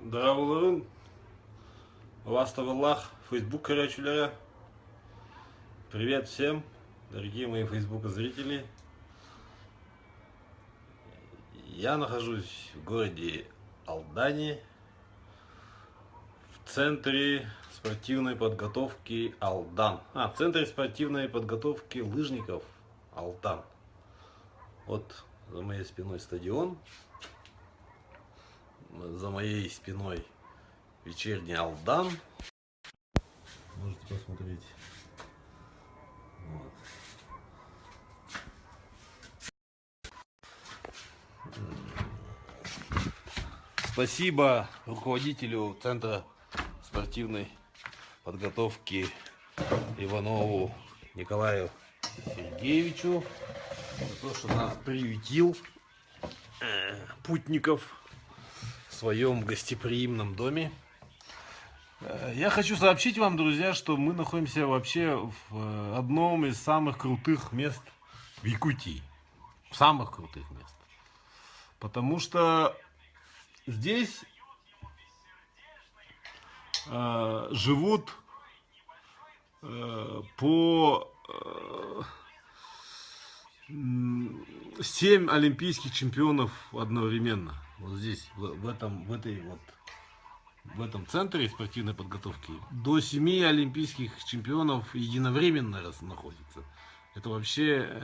Драволарын, Ластаваллах, Фейсбук, короче. Привет всем, дорогие мои фейсбука зрители. Я нахожусь в городе Алдане, в центре спортивной подготовки Алдан. В центре спортивной подготовки лыжников Алдан. Вот за моей спиной стадион, за моей спиной вечерний Алдан. Можете посмотреть. Вот. Спасибо руководителю Центра спортивной подготовки Иванову Николаю Сергеевичу за то, что нас приютил путников в своем гостеприимном доме. Я хочу сообщить вам, друзья, что мы находимся вообще в одном из самых крутых мест в Якутии. Самых крутых мест. Потому что здесь живут по 7 олимпийских чемпионов одновременно. Вот здесь, в этом центре спортивной подготовки до 7 олимпийских чемпионов единовременно находится. Это вообще,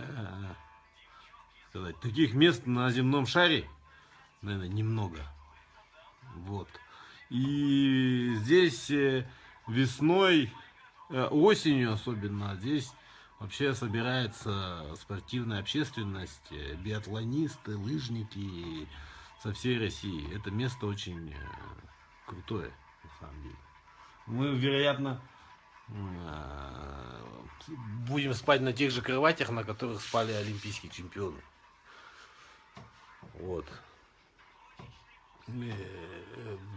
сказать, таких мест на земном шаре, наверное, немного. Вот. И здесь весной, осенью особенно, здесь вообще собирается спортивная общественность, биатлонисты, лыжники со всей России. Это место очень крутое, на самом деле. Мы, вероятно, будем спать на тех же кроватях, на которых спали олимпийские чемпионы. Вот.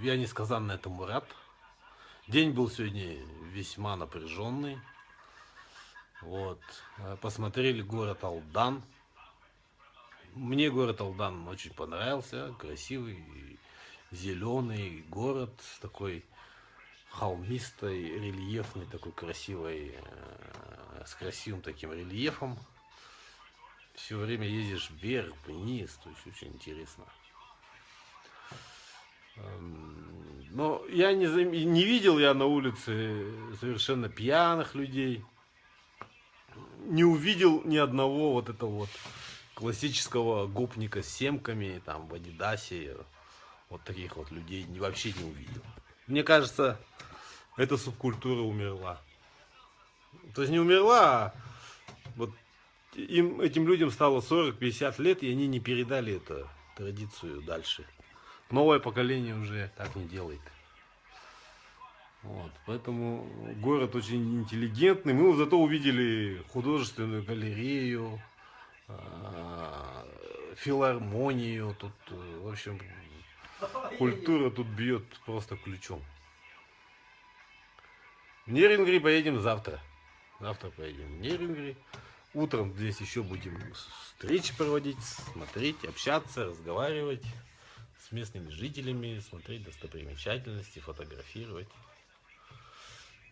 Я несказанно этому рад. День был сегодня весьма напряженный. Вот. Посмотрели город Алдан. Мне город Алдан очень понравился. Красивый, зеленый город, такой холмистой, рельефный, такой красивый, с красивым таким рельефом. Все время ездишь вверх, вниз, то есть очень интересно. Но я не видел я на улице совершенно пьяных людей. Не увидел ни одного вот этого вот классического гопника с семками, там, в адидасе. Вот таких вот людей вообще не увидел. Мне кажется, эта субкультура умерла. То есть не умерла, а вот этим людям стало 40-50 лет, и они не передали эту традицию дальше. Новое поколение уже так не делает. Вот, поэтому город очень интеллигентный. Мы зато увидели художественную галерею, филармонию. Тут, в общем, культура тут бьет просто ключом. В Нерюнгри поедем завтра. Завтра поедем в Нерюнгри. Утром здесь еще будем встречи проводить, смотреть, общаться, разговаривать с местными жителями, смотреть достопримечательности, фотографировать.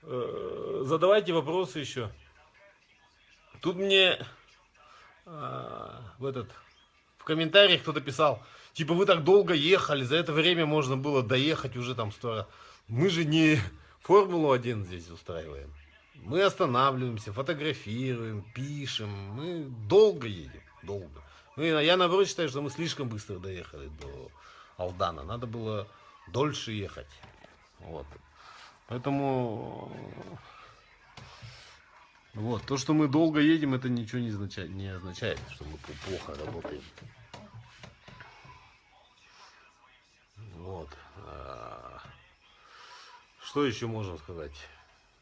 Задавайте вопросы еще. Тут мне в комментариях кто-то писал, типа, вы так долго ехали, за это время можно было доехать уже там 100 раз. Мы же не Формулу-1 здесь устраиваем. Мы останавливаемся, фотографируем, пишем. Мы долго едем, долго. Я наоборот считаю, что мы слишком быстро доехали до Алдана. Надо было дольше ехать. Вот. Поэтому вот, то, что мы долго едем, это ничего не означает, что мы плохо работаем. Вот. Что еще можно сказать?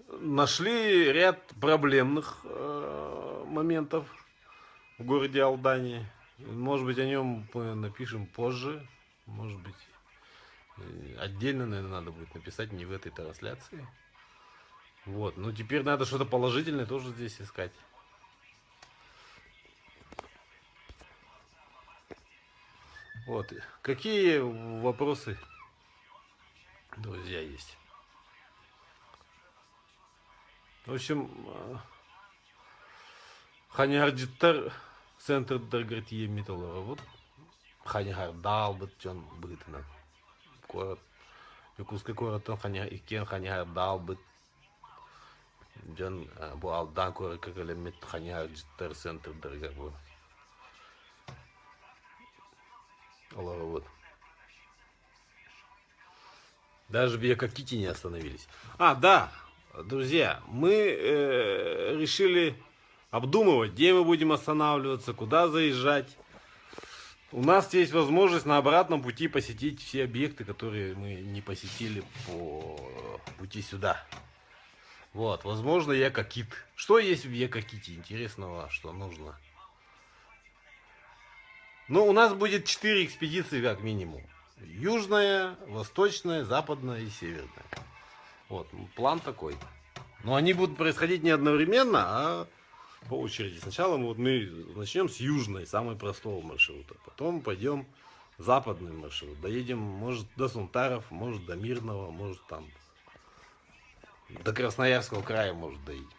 Нашли ряд проблемных моментов в городе Алдане. Может быть, о нем мы напишем позже. Может быть, отдельно, наверное, надо будет написать, не в этой трансляции. Вот. Но теперь надо что-то положительное тоже здесь искать. Вот. Какие вопросы друзья есть. В общем, Ханьярджиттар центр Даргартия Миталова. Вот Ханьярдал бит жон бытына. Город. Якутский город Икен Ханьярдал бит жон бу алдан көрі көгелемет Ханьярджиттар центр Даргартия. Вот. Даже в Якаките не остановились. А, да, друзья, мы решили обдумывать, где мы будем останавливаться, куда заезжать. У нас есть возможность на обратном пути посетить все объекты, которые мы не посетили по пути сюда. Вот, возможно, Якакит. Что есть в Якаките интересного, что нужно? Ну, у нас будет 4 экспедиции как минимум. Южная, восточная, западная и северная. Вот, план такой. Но они будут происходить не одновременно, а по очереди. Сначала мы начнем с южной, самой простого маршрута. Потом пойдем западный маршрут. Доедем, может, до Сунтаров, может, до Мирного, может, там, до Красноярского края, может, доедем.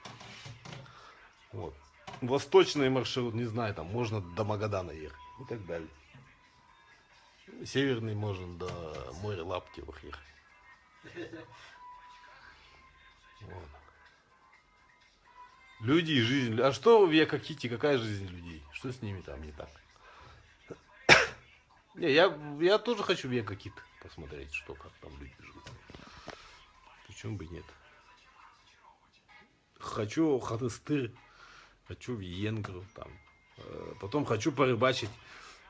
Вот. Восточный маршрут, не знаю, там, можно до Магадана ехать. И так далее. Северный можно до моря Лаптевых ехать. Вот. Люди и жизнь. А что в Якаките, какая жизнь людей? Что с ними там не так? Не, я тоже хочу в Якакит посмотреть, что как там люди живут. Почему бы нет? Хочу в Хатыстыр, хочу в Йенгру там. Потом хочу порыбачить.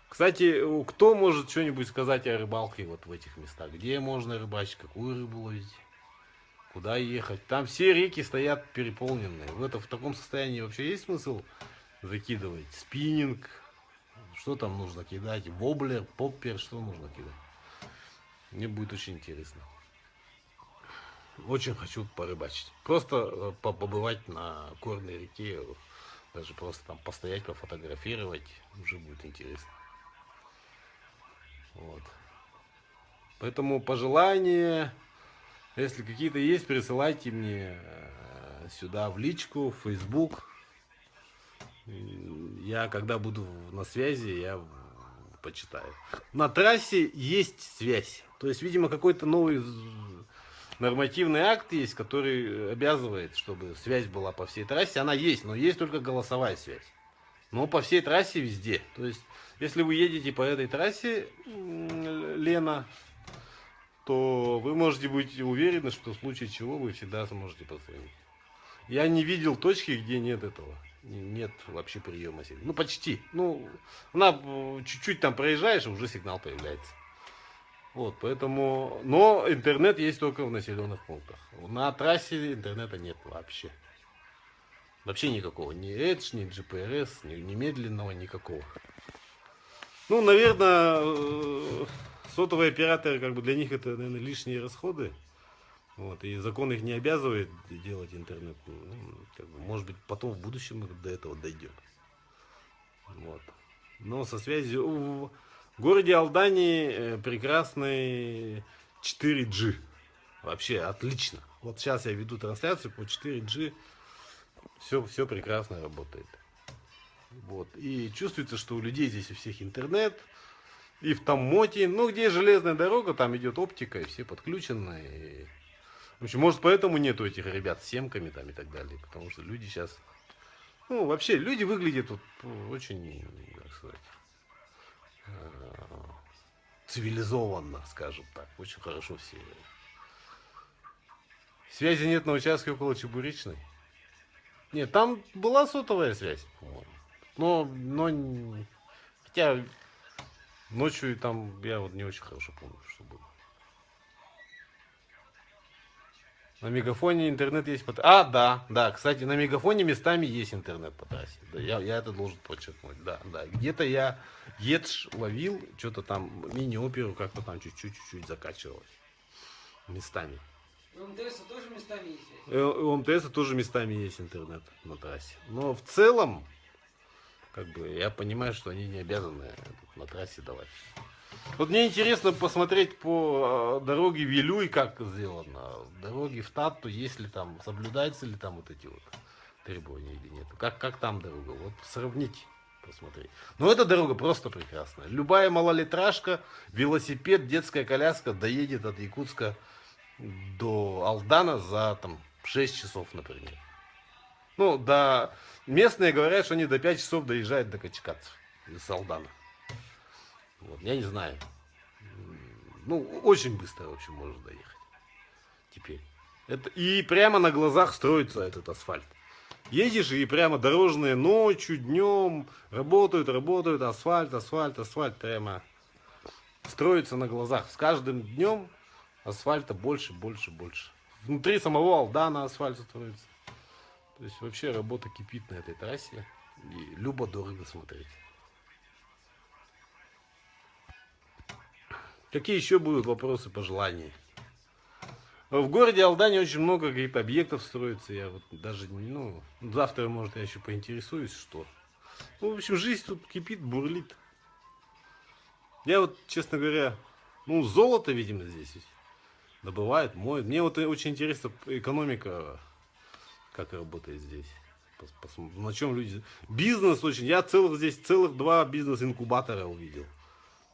Кстати, кто может что-нибудь сказать о рыбалке вот в этих местах? Где можно рыбачить, какую рыбу ловить, куда ехать? Там все реки стоят переполненные. В таком состоянии вообще есть смысл закидывать? Спиннинг, что там нужно кидать? Воблер, поппер, что нужно кидать? Мне будет очень интересно. Очень хочу порыбачить. Просто побывать на горной реке. Даже просто там постоять, пофотографировать. Уже будет интересно. Вот. Поэтому пожелания, если какие-то есть, присылайте мне сюда в личку, в Facebook. Я, когда буду на связи, я почитаю. На трассе есть связь. То есть, видимо, какой-то новый нормативный акт есть, который обязывает, чтобы связь была по всей трассе. Она есть, но есть только голосовая связь. Но по всей трассе везде. То есть, если вы едете по этой трассе, Лена, то вы можете быть уверены, что в случае чего вы всегда сможете позвонить. Я не видел точки, где нет этого. Нет вообще приема сигнала. Ну, почти. Ну, она чуть-чуть там проезжаешь, и уже сигнал появляется. Вот, поэтому... Но интернет есть только в населенных пунктах. На трассе интернета нет вообще. Вообще никакого. Ни Edge, ни GPRS, ни медленного, никакого. Ну, наверное, сотовые операторы, как бы для них это, наверное, лишние расходы. Вот, и закон их не обязывает делать интернет. Ну, как бы, может быть, потом в будущем мы до этого дойдем. Вот. Но со связью... В городе Алдане прекрасный 4G. Вообще отлично. Вот сейчас я веду трансляцию по 4G. Все прекрасно работает. Вот. И чувствуется, что у людей здесь у всех интернет. И в Томмоте. Ну, где железная дорога, там идет оптика, и все подключены. И... В общем, может, поэтому нету этих ребят с семками там и так далее. Потому что люди сейчас... Ну, вообще, люди выглядят вот очень, как сказать, цивилизованно, скажем так. Очень хорошо все. Связи нет на участке около Чебуречной. Нет, там была сотовая связь, по-моему. Но хотя ночью там я вот не очень хорошо помню, что было. На Мегафоне интернет есть по... А, да, кстати, на Мегафоне местами есть интернет по трассе. Да, я это должен подчеркнуть, да. Где-то я Едж ловил, что-то там мини-оперу как-то там чуть-чуть закачивалось. Местами. У МТС тоже местами есть связь? У МТС тоже местами есть интернет на трассе. Но в целом, как бы, я понимаю, что они не обязаны на трассе давать. Вот мне интересно посмотреть по дороге Вилюй, как сделано. Дороги в Татту, есть ли там, соблюдаются ли там вот эти вот требования или нет. Как там дорога? Вот сравнить, посмотреть. Но эта дорога просто прекрасная. Любая малолитражка, велосипед, детская коляска доедет от Якутска до Алдана за там 6 часов, например. Ну, да, местные говорят, что они до 5 часов доезжают до Качкатцев из Алдана. Вот, я не знаю. Ну, очень быстро, в общем, можно доехать. Теперь. И прямо на глазах строится этот асфальт. Едешь, и прямо дорожные ночью, днем работают, асфальт прямо строится на глазах. С каждым днем асфальта больше. Внутри самого Алдана асфальт строится. То есть вообще работа кипит на этой трассе. И любо-дорого смотреть. Какие еще будут вопросы, пожелания? В городе Алдане очень много, говорит, объектов строится. Я вот даже, завтра, может, я еще поинтересуюсь, что. Ну, в общем, жизнь тут кипит, бурлит. Я вот, честно говоря, золото, видимо, здесь добывают, моют. Мне вот очень интересно экономика, как работает здесь. На чем люди... Бизнес очень... Я целых 2 бизнес-инкубатора увидел.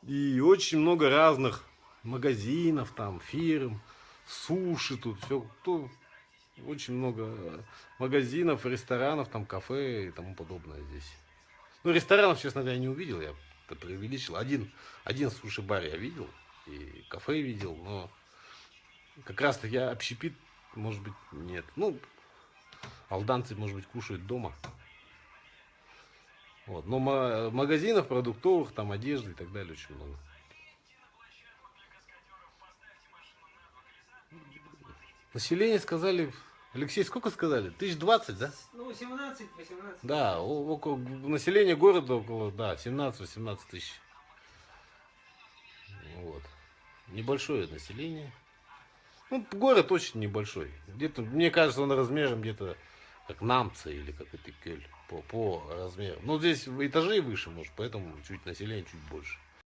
И очень много разных магазинов, там, фирм, суши тут, все. Очень много магазинов, ресторанов, там, кафе и тому подобное здесь. Ну, ресторанов, честно говоря, не увидел, я это преувеличил. Один суши-бар я видел, и кафе видел, но как раз-таки общепит, может быть, нет. Ну, алданцы, может быть, кушают дома. Вот. Но магазинов продуктовых, там одежды и так далее очень много. Население сказали, Алексей, сколько сказали? 1020, да? Ну, 17-18. Да, около, население города около, 17-18 тысяч. Вот. Небольшое население. Ну, город очень небольшой. Где-то, мне кажется, он размером где-то как Намца или как это Кёль по размеру. Но здесь этажей выше, может, поэтому чуть население чуть больше.